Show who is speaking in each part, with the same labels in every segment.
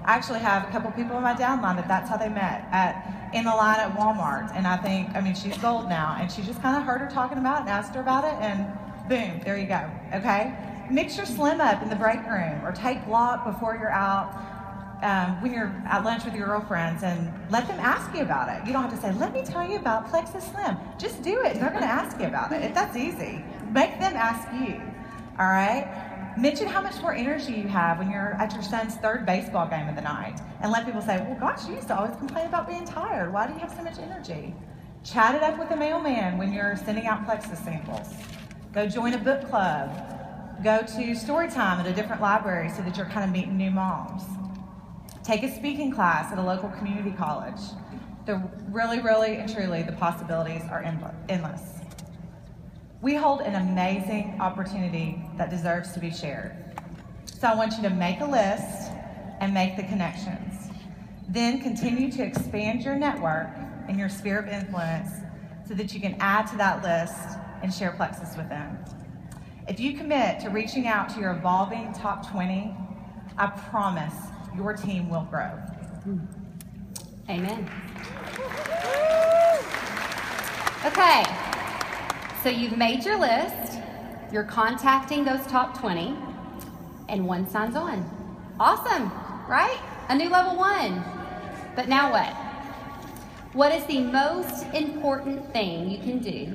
Speaker 1: I actually have a couple people in my downline that's how they met in the line at Walmart. And I mean, she's gold now, and she just kind of heard her talking about it and asked her about it, and boom, there you go, okay? Mix your slim up in the break room, or take block before you're out when you're at lunch with your girlfriends, and let them ask you about it. You don't have to say, let me tell you about plexus slim. Just do it, and they're gonna ask you about it. That's easy. Make them ask you, all right? Mention how much more energy you have when you're at your son's third baseball game of the night, and let people say, well, gosh, you used to always complain about being tired. Why do you have so much energy? Chat it up with the mailman when you're sending out plexus samples. Go join a book club. Go to story time at a different library so that you're kind of meeting new moms. Take a speaking class at a local community college. Really and truly, the possibilities are endless. We hold an amazing opportunity that deserves to be shared. So I want you to make a list and make the connections. Then continue to expand your network and your sphere of influence so that you can add to that list and share plexus with them. If you commit to reaching out to your evolving top 20, I promise your team will grow.
Speaker 2: Amen. Okay. So you've made your list, you're contacting those top 20, and one signs on. Awesome, right? A new level 1. But now what? What is the most important thing you can do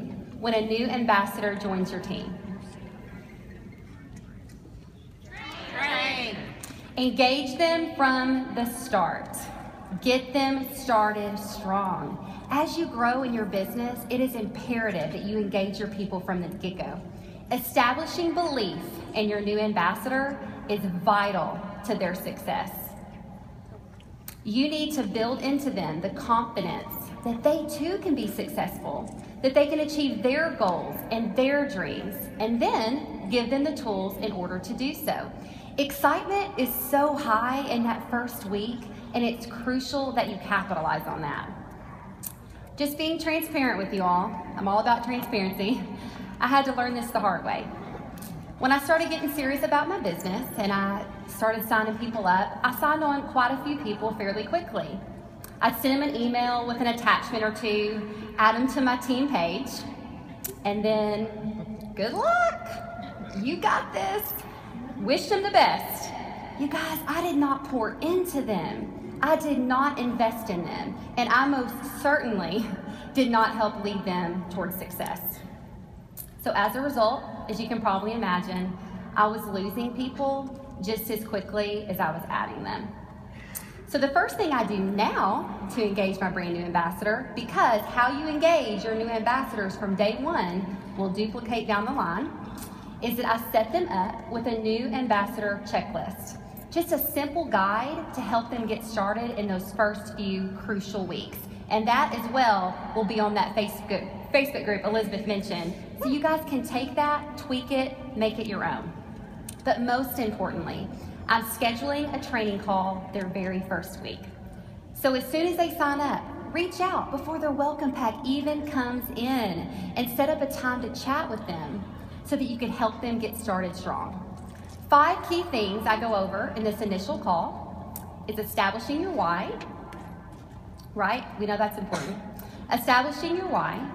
Speaker 2: when a new ambassador joins your team? Train. Engage them from the start. Get them started strong. As you grow in your business, it is imperative that you engage your people from the get-go. Establishing belief in your new ambassador is vital to their success. You need to build into them the confidence that they too can be successful, that they can achieve their goals and their dreams, and then give them the tools in order to do so. Excitement is so high in that first week, and it's crucial that you capitalize on that. Just being transparent with you all, I'm all about transparency. I had to learn this the hard way. When I started getting serious about my business and I started signing people up, I signed on quite a few people fairly quickly. I'd send them an email with an attachment or two, add them to my team page, and then, good luck, you got this. Wish them the best. You guys, I did not pour into them. I did not invest in them, and I most certainly did not help lead them towards success. So as a result, as you can probably imagine, I was losing people just as quickly as I was adding them. So the first thing I do now to engage my brand new ambassador, because how you engage your new ambassadors from day one will duplicate down the line, is that I set them up with a new ambassador checklist. Just a simple guide to help them get started in those first few crucial weeks. And that as well will be on that Facebook group Elizabeth mentioned. So you guys can take that, tweak it, make it your own. But most importantly, I'm scheduling a training call their very first week. So as soon as they sign up, reach out before their welcome pack even comes in and set up a time to chat with them so that you can help them get started strong. 5 key things I go over in this initial call is establishing your why, right? We know that's important. Establishing your why,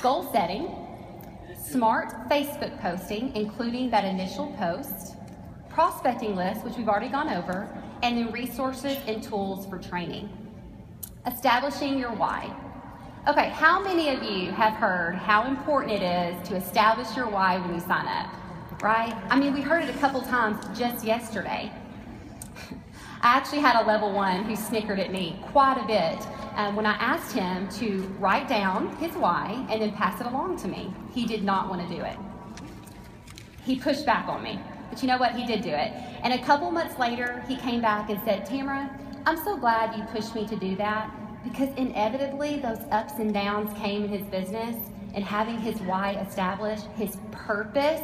Speaker 2: goal setting, smart Facebook posting, including that initial post, prospecting list, which we've already gone over, and then resources and tools for training. Establishing your why. Okay, how many of you have heard how important it is to establish your why when you sign up? Right? I mean, we heard it a couple times just yesterday. I actually had a level 1 who snickered at me quite a bit when I asked him to write down his why and then pass it along to me. He did not want to do it. He pushed back on me, but you know what? He did do it. And a couple months later, he came back and said, Tamara, I'm so glad you pushed me to do that, because inevitably those ups and downs came in his business, and having his why established, his purpose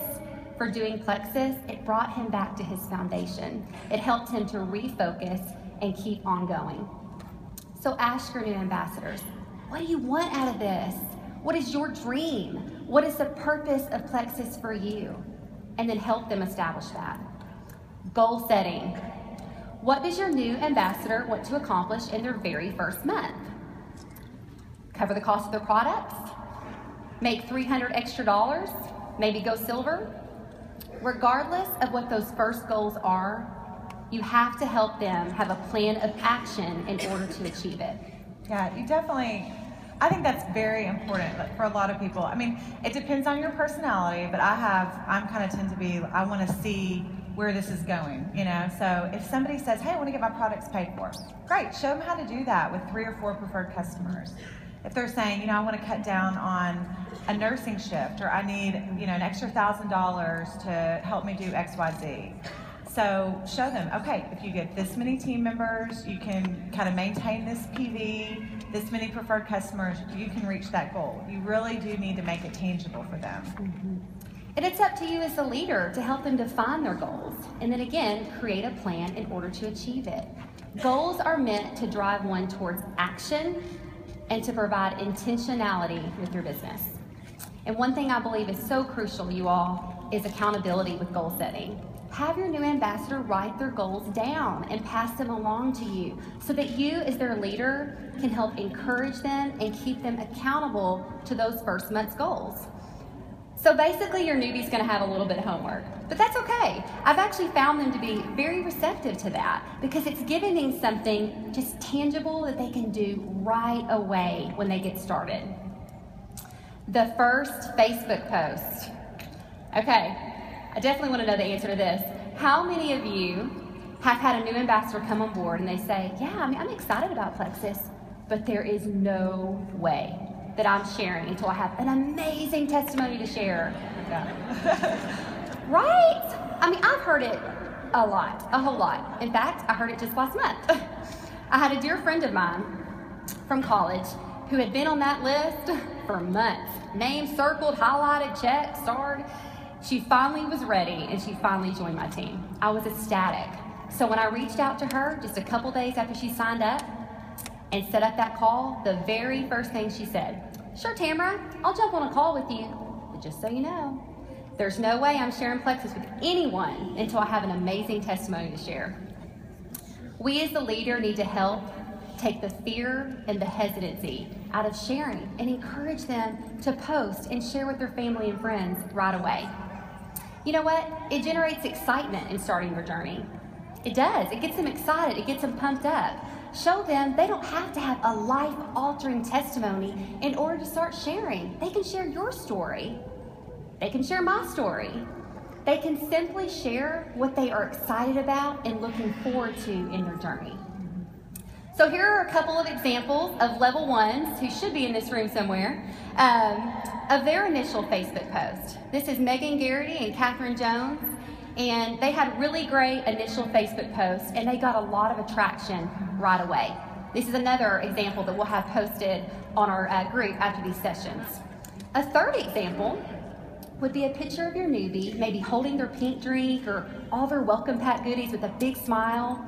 Speaker 2: for doing plexus, it brought him back to his foundation. It helped him to refocus and keep on going. So ask your new ambassadors, what do you want out of this? What is your dream? What is the purpose of plexus for you? And then help them establish that. Goal setting. What does your new ambassador want to accomplish in their very first month? Cover the cost of their products? Make $300 extra? Maybe go silver? Regardless of what those first goals are, you have to help them have a plan of action in order to achieve it.
Speaker 1: Yeah, you definitely, I think that's very important for a lot of people. I mean, it depends on your personality, but I'm kind of tend to be, I want to see where this is going, you know? So if somebody says, hey, I want to get my products paid for, great, show them how to do that with 3 or 4 preferred customers. If they're saying, you know, I want to cut down on a nursing shift, or I need, you know, an extra $1,000 to help me do X, Y, Z. So show them, okay, if you get this many team members, you can kind of maintain this PV, this many preferred customers, you can reach that goal. You really do need to make it tangible for them.
Speaker 2: Mm-hmm. And it's up to you as the leader to help them define their goals, and then again, create a plan in order to achieve it. Goals are meant to drive one towards action and to provide intentionality with your business. And one thing I believe is so crucial, you all, is accountability with goal setting. Have your new ambassador write their goals down and pass them along to you so that you, as their leader, can help encourage them and keep them accountable to those first month's goals. So basically, your newbie's going to have a little bit of homework, but that's okay. I've actually found them to be very receptive to that because it's giving them something just tangible that they can do right away when they get started. The first Facebook post. Okay, I definitely want to know the answer to this. How many of you have had a new ambassador come on board and they say, yeah, I mean, I'm excited about Plexus, but there is no way that I'm sharing until I have an amazing testimony to share. Yeah. Right? I mean, I've heard it a lot, a whole lot. In fact, I heard it just last month. I had a dear friend of mine from college who had been on that list for months. Name circled, highlighted, checked, starred. She finally was ready and she finally joined my team. I was ecstatic. So when I reached out to her just a couple days after she signed up and set up that call, the very first thing she said, sure, Tamara, I'll jump on a call with you, but just so you know, there's no way I'm sharing Plexus with anyone until I have an amazing testimony to share. We as the leader need to help take the fear and the hesitancy out of sharing and encourage them to post and share with their family and friends right away. You know what? It generates excitement in starting your journey. It does. It gets them excited. It gets them pumped up. Show them they don't have to have a life-altering testimony in order to start sharing. They can share your story. They can share my story. They can simply share what they are excited about and looking forward to in their journey. So here are a couple of examples of level ones who should be in this room somewhere of their initial Facebook post. This is Megan Garrity and Catherine Jones, and they had really great initial Facebook posts, and they got a lot of attraction right away. This is another example that we'll have posted on our group after these sessions. A third example would be a picture of your newbie, maybe holding their pink drink or all their welcome pack goodies with a big smile,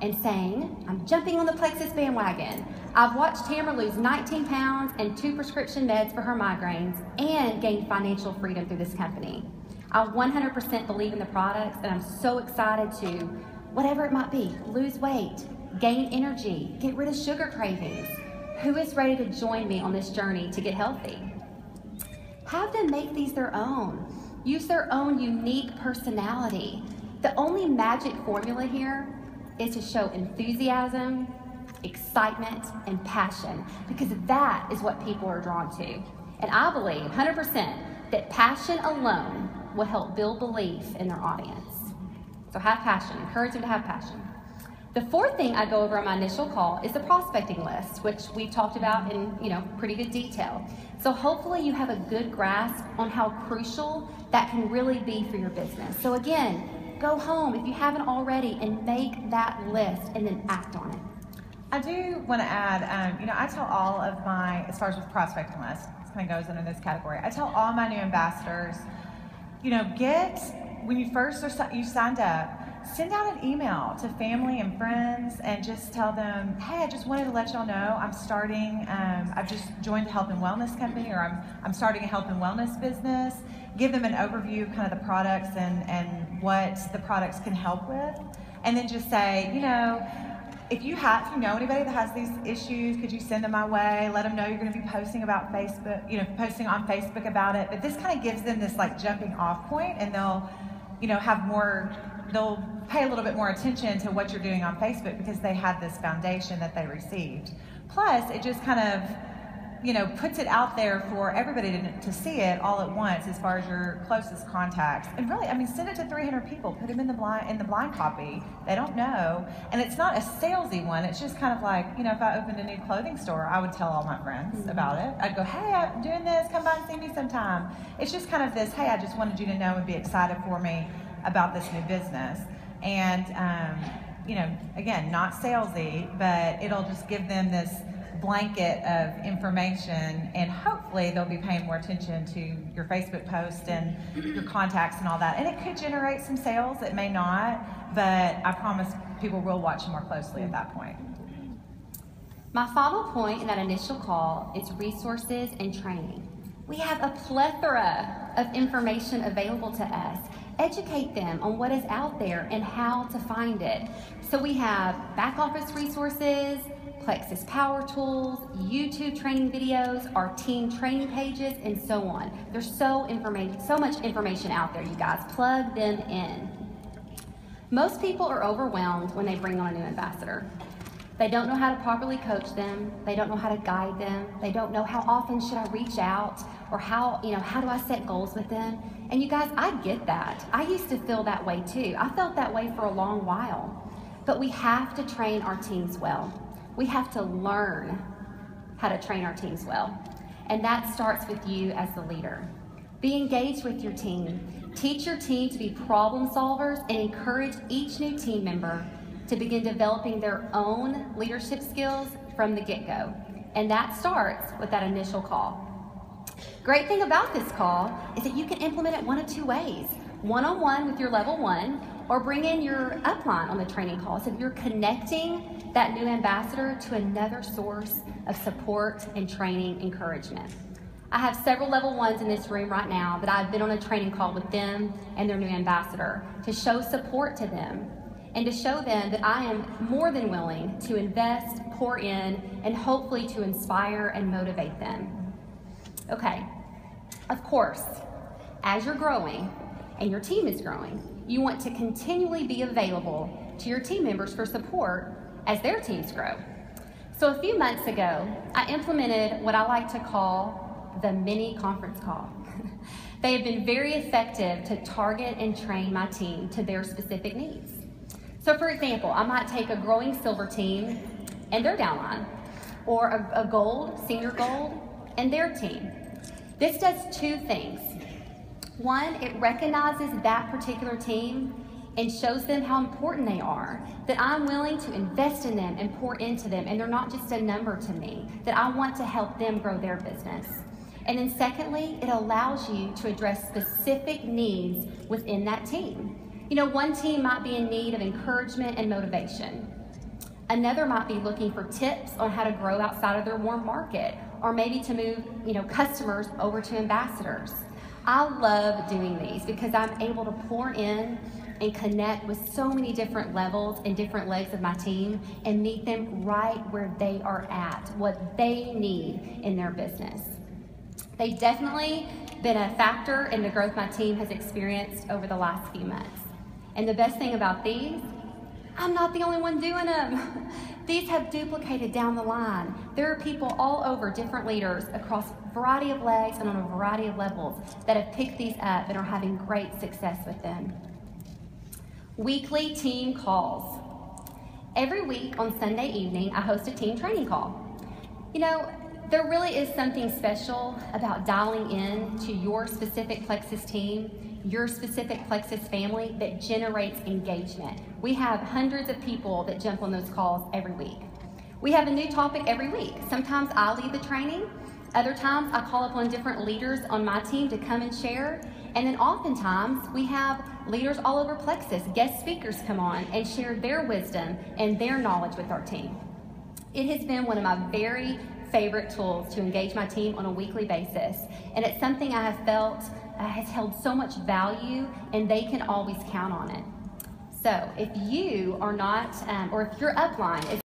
Speaker 2: and saying, I'm jumping on the Plexus bandwagon. I've watched Tamara lose 19 pounds and 2 prescription meds for her migraines and gain financial freedom through this company. I 100% believe in the products, and I'm so excited to, whatever it might be, lose weight, gain energy, get rid of sugar cravings. Who is ready to join me on this journey to get healthy? Have them make these their own. Use their own unique personality. The only magic formula here is to show enthusiasm, excitement, and passion, because that is what people are drawn to. And I believe 100% that passion alone will help build belief in their audience. So have passion, encourage them to have passion. The fourth thing I go over on my initial call is the prospecting list, which we've talked about in pretty good detail. So hopefully you have a good grasp on how crucial that can really be for your business. So again, go home if you haven't already and make that list and then act on it.
Speaker 1: I do want to add, I tell all of my, as far as with prospecting list, this kind of goes under this category, I tell all my new ambassadors, when you you signed up, send out an email to family and friends and just tell them, hey, I just wanted to let y'all know I'm starting, I've just joined a health and wellness company, or I'm starting a health and wellness business. Give them an overview of kind of the products and what the products can help with. And then just say, if you know anybody that has these issues, could you send them my way? Let them know you're going to be posting about Facebook, posting on Facebook about it. But this kind of gives them this like jumping off point, and they'll, they'll pay a little bit more attention to what you're doing on Facebook because they had this foundation that they received. Plus, it just kind of, puts it out there for everybody to see it all at once as far as your closest contacts. And really, send it to 300 people. Put them in the blind copy. They don't know. And it's not a salesy one. It's just kind of like, if I opened a new clothing store, I would tell all my friends about it. I'd go, hey, I'm doing this. Come by and see me sometime. It's just kind of this, hey, I just wanted you to know and be excited for me about this new business. And, again, not salesy, but it'll just give them this blanket of information, and hopefully they'll be paying more attention to your Facebook post and your contacts and all that. And it could generate some sales, it may not, but I promise people will watch you more closely at that point.
Speaker 2: My final point in that initial call is resources and training. We have a plethora of information available to us. Educate them on what is out there and how to find it. So we have back office resources, plexus power tools, YouTube training videos, our team training pages, and so on. There's so much information out there, you guys. Plug them in. Most people are overwhelmed when they bring on a new ambassador. They don't know how to properly coach them. They don't know how to guide them. They don't know how often should I reach out, or how do I set goals with them. And you guys, I get that. I used to feel that way too. I felt that way for a long while. But we have to train our teams well. We have to learn how to train our teams well. And that starts with you as the leader. Be engaged with your team. Teach your team to be problem solvers, and encourage each new team member to begin developing their own leadership skills from the get-go. And that starts with that initial call. Great thing about this call is that you can implement it one of two ways. One-on-one with your level 1, or bring in your upline on the training call. So you're connecting that new ambassador to another source of support and training encouragement. I have several level 1s in this room right now that I've been on a training call with them and their new ambassador to show support to them, and to show them that I am more than willing to invest, pour in, and hopefully to inspire and motivate them. Okay, of course, as you're growing and your team is growing, you want to continually be available to your team members for support as their teams grow. So a few months ago, I implemented what I like to call the mini conference call. They have been very effective to target and train my team to their specific needs. So for example, I might take a growing silver team and their downline, or a gold, senior gold, and their team. This does two things. One, it recognizes that particular team and shows them how important they are, that I'm willing to invest in them and pour into them, and they're not just a number to me, that I want to help them grow their business. And then secondly, it allows you to address specific needs within that team. One team might be in need of encouragement and motivation. Another might be looking for tips on how to grow outside of their warm market, or maybe to move, customers over to ambassadors. I love doing these because I'm able to pour in and connect with so many different levels and different legs of my team and meet them right where they are at, what they need in their business. They've definitely been a factor in the growth my team has experienced over the last few months. And the best thing about these, I'm not the only one doing them. These have duplicated down the line. There are people all over, different leaders across a variety of legs and on a variety of levels, that have picked these up and are having great success with them. Weekly team calls. Every week on Sunday evening, I host a team training call. There really is something special about dialing in to your specific Plexus team, your specific Plexus family, that generates engagement. We have hundreds of people that jump on those calls every week. We have a new topic every week. Sometimes I lead the training. Other times I call upon different leaders on my team to come and share. And then oftentimes we have leaders all over Plexus, guest speakers come on and share their wisdom and their knowledge with our team. It has been one of my very favorite tools to engage my team on a weekly basis. And it's something I have felt has held so much value, and they can always count on it. So if you are not, or if your upline is